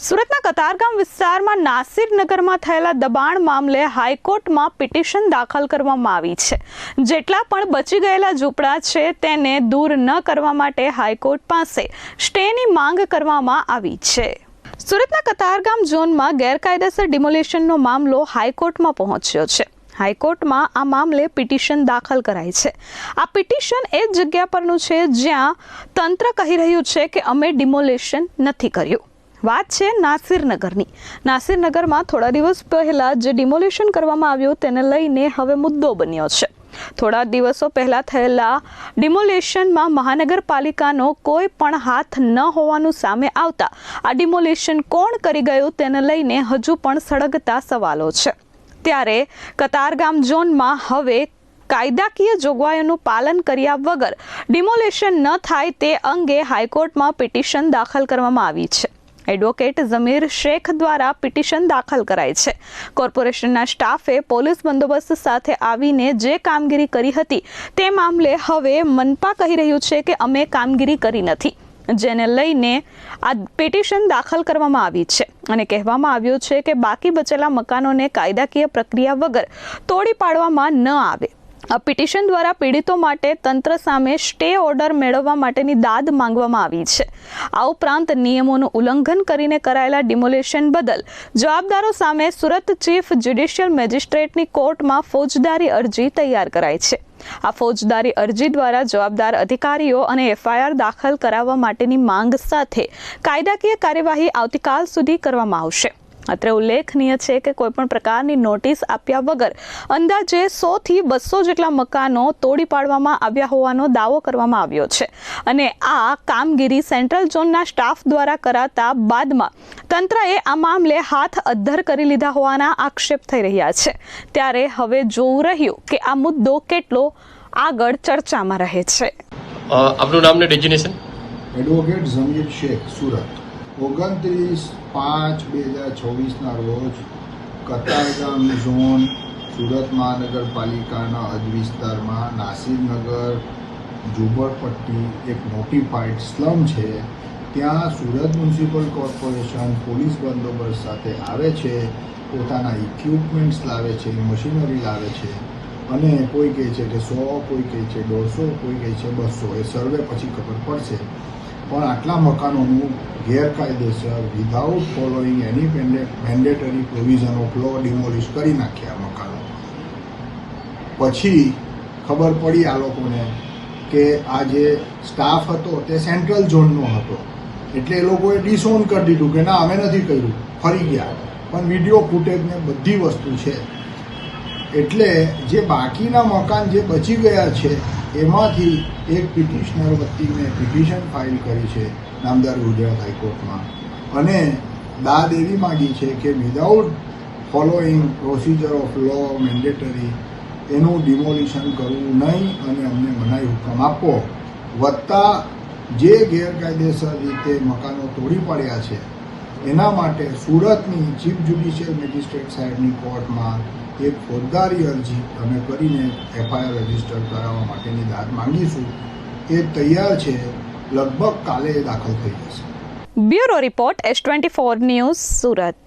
સુરતના કતારગામ વિસ્તારમાં નાસિરનગરમાં થયેલા દબાણ મામલે હાઈકોર્ટમાં પિટિશન દાખલ કરવામાં આવી છે. જેટલા પણ બચી ગયેલા ઝૂંપડા છે તેને દૂર ન કરવા માટે હાઈકોર્ટ પાસે સ્ટેની માંગ કરવામાં આવી છે. સુરતના કતારગામ ઝોનમાં ગેરકાયદેસર ડિમોલિશનનો મામલો હાઈકોર્ટમાં પહોંચ્યો છે. હાઈકોર્ટમાં આ મામલે પિટિશન દાખલ કરાઈ છે. આ પિટિશન એ જગ્યા પરનું છે જ્યાં તંત્ર કહી રહ્યું છે કે અમે ડિમોલિશન નથી કર્યું. વાત છે નાસિરનગરની. નાસિરનગરમાં થોડા દિવસ પહેલા જે ડિમોલિશન કરવામાં આવ્યું તેને લઈને હવે મુદ્દો બન્યો છે. થોડા દિવસો પહેલા થયેલા ડિમોલિશનમાં મહાનગરપાલિકાનો કોઈ પણ હાથ ન હોવાનું સામે આવતા આ ડિમોલિશન કોણ કરી ગયું તેને લઈને હજુ પણ સળગતા સવાલો છે. ત્યારે કતારગામ ઝોનમાં હવે કાયદાકીય જોગવાઈઓનું પાલન કર્યા વગર ડિમોલિશન ન થાય તે અંગે હાઈકોર્ટમાં પિટિશન દાખલ કરવામાં આવી છે. એડવોકેટ ઝમીર શેખ દ્વારા પિટિશન દાખલ કરાઈ છે. કોર્પોરેશનના સ્ટાફે પોલીસ બંદોબસ્ત સાથે આવીને જે કામગીરી કરી હતી તે મામલે હવે મનપા કહી રહ્યું છે કે અમે કામગીરી કરી નથી, જેને લઈને આ પિટિશન દાખલ કરવામાં આવી છે અને કહેવામાં આવ્યું છે કે બાકી બચેલા મકાનોને કાયદાકીય પ્રક્રિયા વગર તોડી પાડવામાં ન આવે. આ પિટિશન દ્વારા પીડિતો માટે તંત્ર સામે સ્ટે ઓર્ડર મેળવવા માટેની દાદ માંગવામાં આવી છે. આ ઉપરાંત નિયમોનું ઉલ્લંઘન કરીને કરાયેલા ડિમોલિશન બદલ જવાબદારો સામે સુરત ચીફ જ્યુડિશિયલ મેજિસ્ટ્રેટની કોર્ટમાં ફોજદારી અરજી તૈયાર કરાઈ છે. આ ફોજદારી અરજી દ્વારા જવાબદાર અધિકારીઓ અને એફઆઈઆર દાખલ કરાવવા માટેની માંગ સાથે કાયદાકીય કાર્યવાહી આવતીકાલ સુધી કરવામાં આવશે. અત્રે ઉલ્લેખનીય છે કે કોઈપણ પ્રકારની નોટિસ આપ્યા વગર અંદાજે 100 થી 200 જેટલા મકાનો તોડી પાડવામાં આવ્યા હોવાનો દાવો કરવામાં આવ્યો છે અને આ કામગીરી સેન્ટ્રલ ઝોનના સ્ટાફ દ્વારા કરાતા બાદમાં તંત્રએ આ મામલે હાથ અદ્ધર કરી લીધા હોવાના આક્ષેપ થઈ રહ્યા છે. ત્યારે હવે જોવું રહ્યું કે આ મુદ્દો કેટલો આગળ ચર્ચામાં રહે છે. આપનું નામ ને ડેઝિગ્નેશન? એડવોકેટ ઝમીર શેખ, સુરત. 29/5/2024 રોજ કતારગામ ઝોન સુરત મહાનગરપાલિકાના હદ વિસ્તારમાં નાસિરનગર ઝૂંપડપટ્ટી એક નોટિફાઈડ સ્લમ છે. ત્યાં સુરત મ્યુનિસિપલ કોર્પોરેશન પોલીસ બંદોબસ્ત સાથે આવે છે, પોતાના ઇક્વિપમેન્ટ્સ લાવે છે, મશીનરી લાવે છે અને કોઈ કહે છે કે 100, કોઈ કહે છે 150, કોઈ કહે છે 200. એ સર્વે પછી ખબર પડશે. પણ આટલા મકાનોનું ગેરકાયદેસર વિધાઉટ ફોલોઈંગ એની mandatory provision of law demolish કરી નાખ્યા મકાનો. પછી ખબર પડી આ લોકોને કે આ જે સ્ટાફ હતો તે સેન્ટ્રલ ઝોનનો હતો, એટલે એ લોકોએ ડિસઓન કરી દીધું કે ના અમે નથી કર્યું, ફરી ગયા. પણ વિડીયો ફૂટેજને બધી વસ્તુ છે. એટલે જે બાકીના મકાન જે બચી ગયા છે એમાંથી એક પિટિશનર વતી મેં પિટિશન ફાઇલ કરી છે નામદાર ગુજરાત હાઈકોર્ટમાં અને દાદ એવી માગી છે કે without following procedure of law mandatory એનું ડિમોલિશન કરવું નહીં અને અમને મનાઈ હુકમ આપવો, વત્તા જે ગેરકાયદેસર રીતે મકાનો તોડી પાડ્યા છે એના માટે સુરતની ચીફ જ્યુડિશિયલ મેજિસ્ટ્રેટ સાહેબની કોર્ટમાં એક ફોજદારી અરજી અમે કરીને એફઆઈઆર રજીસ્ટર કરાવવા માટેની દાદ માંગીશું. એ તૈયાર છે, લગભગ કાલે દાખલ થઈ જશે. Bureau report S24 news, Surat.